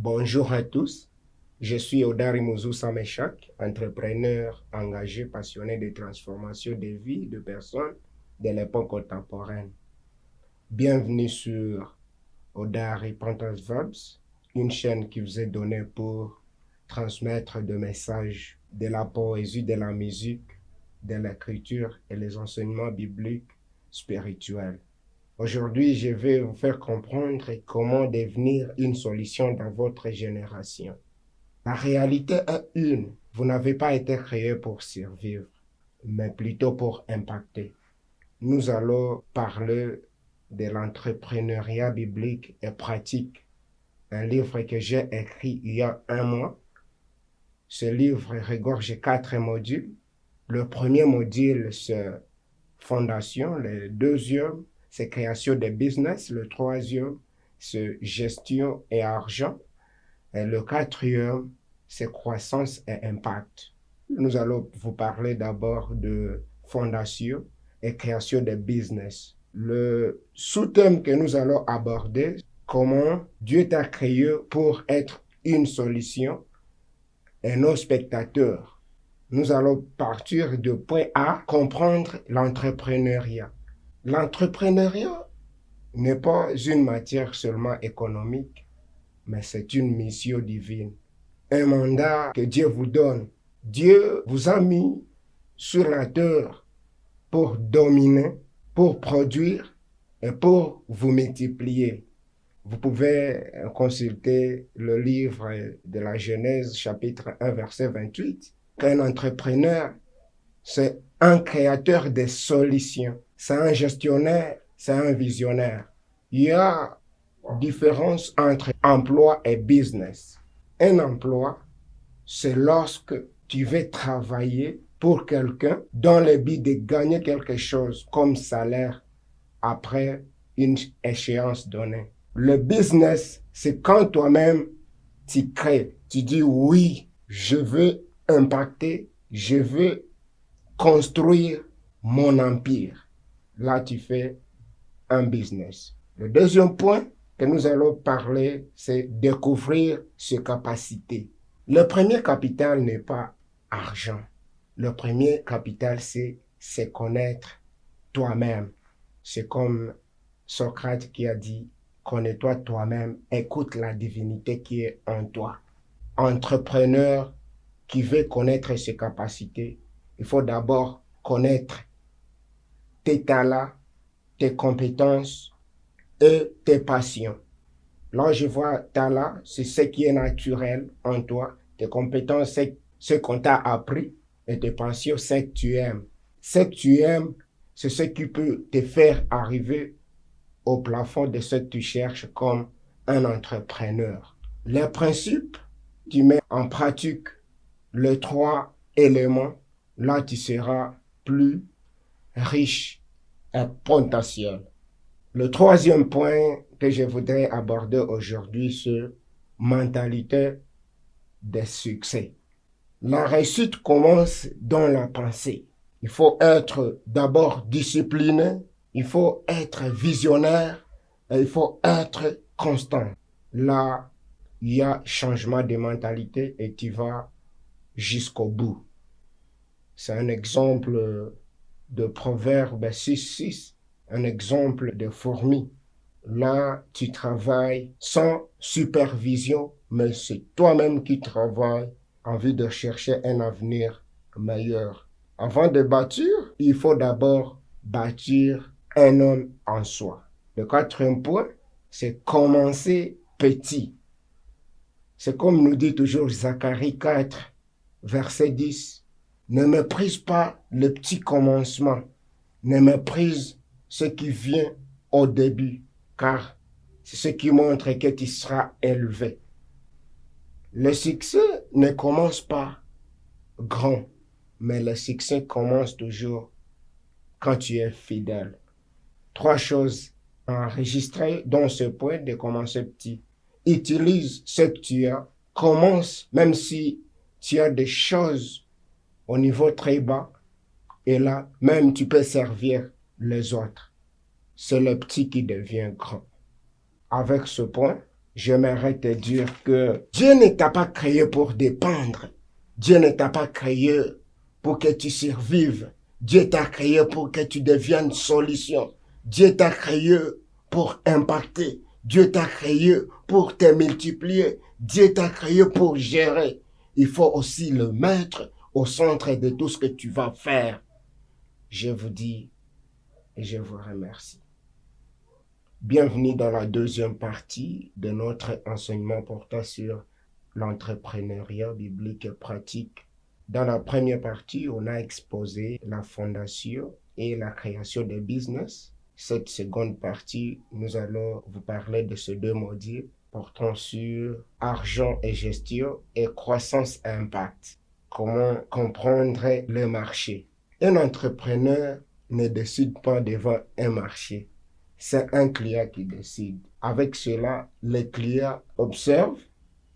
Bonjour à tous, je suis Odari Mouzou Samechak, entrepreneur engagé, passionné de transformation de vie de personnes de l'époque contemporaine. Bienvenue sur Odari Pantas Verbs, une chaîne qui vous est donnée pour transmettre des messages de la poésie, de la musique, de l'écriture et les enseignements bibliques spirituels. Aujourd'hui, je vais vous faire comprendre comment devenir une solution dans votre génération. La réalité est une. Vous n'avez pas été créé pour survivre, mais plutôt pour impacter. Nous allons parler de l'entrepreneuriat biblique et pratique, un livre que j'ai écrit il y a un mois. Ce livre regorge 4 modules. Le premier module, c'est fondation. Le deuxième, c'est création de business. Le troisième, c'est gestion et argent. Et le quatrième, c'est croissance et impact. Nous allons vous parler d'abord de fondation et création de business. Le sous-thème que nous allons aborder, comment Dieu t'a créé pour être une solution et nos spectateurs. Nous allons partir de point A, comprendre l'entrepreneuriat. L'entrepreneuriat n'est pas une matière seulement économique, mais c'est une mission divine, un mandat que Dieu vous donne. Dieu vous a mis sur la terre pour dominer, pour produire et pour vous multiplier. Vous pouvez consulter le livre de la Genèse, chapitre 1, verset 28. Un entrepreneur, c'est un créateur de solutions. C'est un gestionnaire, c'est un visionnaire. Il y a différence entre emploi et business. Un emploi, c'est lorsque tu veux travailler pour quelqu'un dans le but de gagner quelque chose comme salaire après une échéance donnée. Le business, c'est quand toi-même tu crées. Tu dis oui, je veux impacter, je veux construire mon empire. Là, tu fais un business. Le deuxième point que nous allons parler, c'est découvrir ses capacités. Le premier capital n'est pas argent. Le premier capital, c'est se connaître toi-même. C'est comme Socrate qui a dit, connais-toi toi-même, écoute la divinité qui est en toi. Entrepreneur qui veut connaître ses capacités, il faut d'abord connaître tes talents, tes compétences et tes passions. Là, je vois talent, c'est ce qui est naturel en toi. Tes compétences, c'est ce qu'on t'a appris. Et tes passions, c'est que tu aimes. Ce que tu aimes, c'est ce qui peut te faire arriver au plafond de ce que tu cherches comme un entrepreneur. Les principes, tu mets en pratique les 3 éléments. Là, tu seras plus riche et potentiel. Le troisième point que je voudrais aborder aujourd'hui, c'est mentalité de succès. La réussite commence dans la pensée. Il faut être d'abord discipliné, il faut être visionnaire et il faut être constant. Là, il y a changement de mentalité et tu vas jusqu'au bout. C'est un exemple de Proverbe 6:6, un exemple de fourmi. Là, tu travailles sans supervision, mais c'est toi-même qui travailles en vue de chercher un avenir meilleur. Avant de bâtir, il faut d'abord bâtir un homme en soi. Le quatrième point, c'est commencer petit. C'est comme nous dit toujours Zacharie 4, verset 10. Ne méprise pas le petit commencement, ne méprise ce qui vient au début, car c'est ce qui montre que tu seras élevé. Le succès ne commence pas grand, mais le succès commence toujours quand tu es fidèle. 3 choses enregistrées dans ce point de commencer petit. Utilise ce que tu as. Commence, même si tu as des choses au niveau très bas, et là, même tu peux servir les autres. C'est le petit qui devient grand. Avec ce point, j'aimerais te dire que Dieu ne t'a pas créé pour dépendre. Dieu ne t'a pas créé pour que tu survives. Dieu t'a créé pour que tu deviennes solution. Dieu t'a créé pour impacter. Dieu t'a créé pour te multiplier. Dieu t'a créé pour gérer. Il faut aussi le mettre au centre de tout ce que tu vas faire. Je vous dis et je vous remercie. Bienvenue dans la deuxième partie de notre enseignement portant sur l'entrepreneuriat biblique et pratique. Dans la première partie, on a exposé la fondation et la création des business. Cette seconde partie, nous allons vous parler de ces deux modules portant sur argent et gestion et croissance et impact. Comment comprendre le marché. Un entrepreneur ne décide pas devant un marché. C'est un client qui décide. Avec cela, le client observe,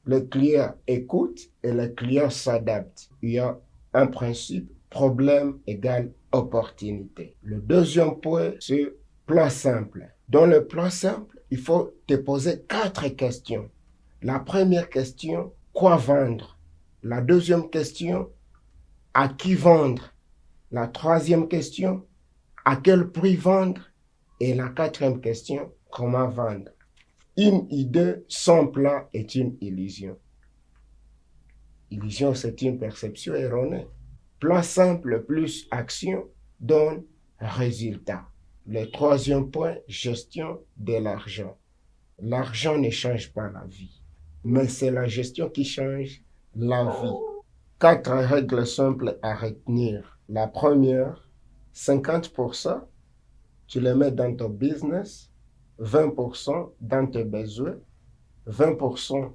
le client écoute et le client s'adapte. Il y a un principe, problème égale opportunité. Le deuxième point, c'est plan simple. Dans le plan simple, il faut te poser 4 questions. La première question, quoi vendre? La deuxième question, à qui vendre? La troisième question, à quel prix vendre? Et la quatrième question, comment vendre? Une idée sans plan est une illusion. Illusion, c'est une perception erronée. Plan simple plus action donne résultat. Le troisième point, gestion de l'argent. L'argent ne change pas la vie, mais c'est la gestion qui change la vie. 4 règles simples à retenir. La première, 50%, tu les mets dans ton business, 20% dans tes besoins, 20%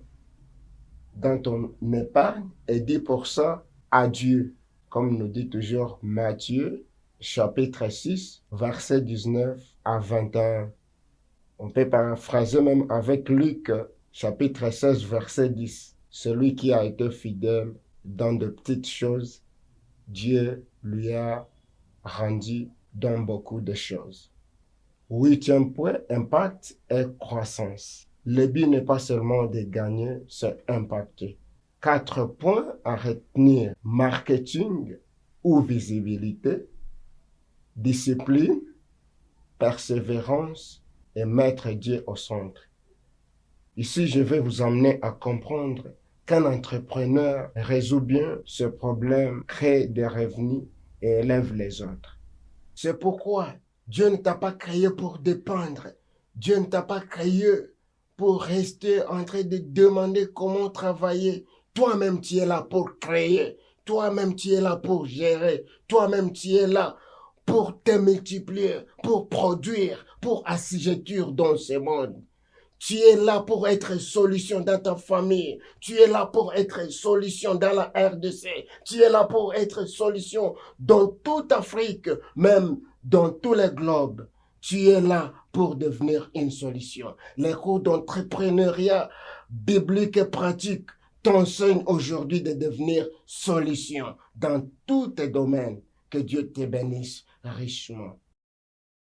dans ton épargne et 10% à Dieu. Comme nous dit toujours Matthieu, chapitre 6, verset 19 à 21. On peut paraphraser même avec Luc, chapitre 16, verset 10. Celui qui a été fidèle dans de petites choses, Dieu lui a rendu dans beaucoup de choses. 8e point, impact et croissance. Le but n'est pas seulement de gagner, c'est impacter. 4 points à retenir. Marketing ou visibilité, discipline, persévérance et mettre Dieu au centre. Ici, je vais vous emmener à comprendre qu'un entrepreneur résout bien ce problème, crée des revenus et élève les autres. C'est pourquoi Dieu ne t'a pas créé pour dépendre. Dieu ne t'a pas créé pour rester en train de demander comment travailler. Toi-même, tu es là pour créer. Toi-même, tu es là pour gérer. Toi-même, tu es là pour te multiplier, pour produire, pour assujettir dans ce monde. Tu es là pour être solution dans ta famille. Tu es là pour être solution dans la RDC. Tu es là pour être solution dans toute Afrique, même dans tout le globe. Tu es là pour devenir une solution. Les cours d'entrepreneuriat biblique et pratique t'enseignent aujourd'hui de devenir solution dans tous tes domaines. Que Dieu te bénisse richement.